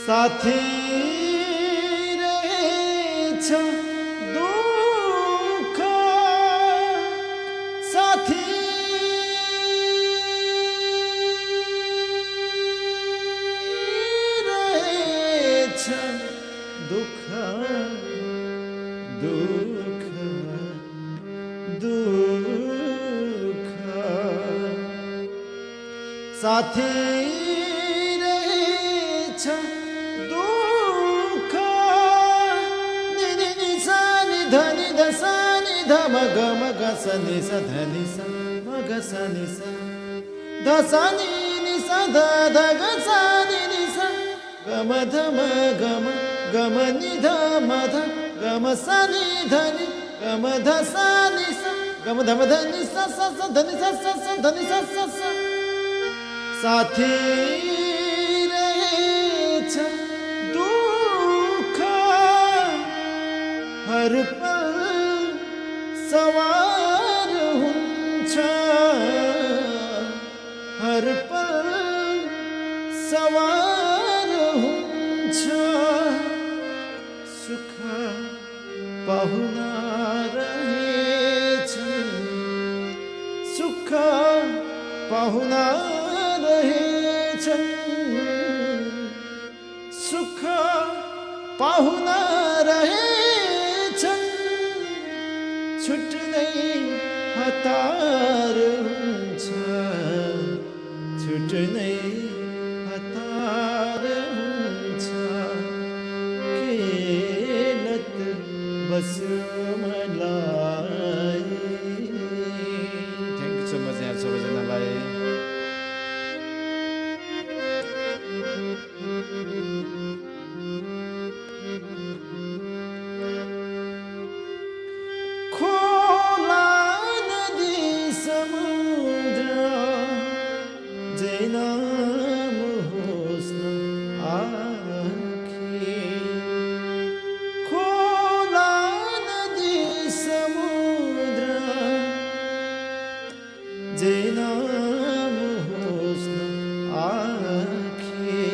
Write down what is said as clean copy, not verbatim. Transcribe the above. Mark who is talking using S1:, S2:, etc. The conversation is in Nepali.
S1: साथी रहेछ दुःख साथी रहेछ दुःख दुःख दुःख साथी रहेछ दुःख नि नि नि सा नि ध नि ध सा नि ध म ग म ग स नि स ध नि स म ग स नि स ध सा नि नि स ध ध ग सा नि नि स ग म ध म ग म ग म नि ध म ध ग म सा नि ध नि ग म ध सा नि स ग म ध म ध नि स स स ध नि स स स ध नि स स स साथी रहेछ दुःख हर पल सवार हुन्छ हर पल सवार हुन्छ सुख पाहुना रहेछन् सुख पाहुना रहेछन् सुख पाहुना रहेछन् छुट्नै हतार हुन्छ छुट्नै हतार हुन्छ केलत बस्यो मलाई थ्याङ्क यू सो मच यहाँ सबैजनालाई खोला नदी समुद्र जे नाम होस् न आँखी खोला नदी समुद्र जे नाम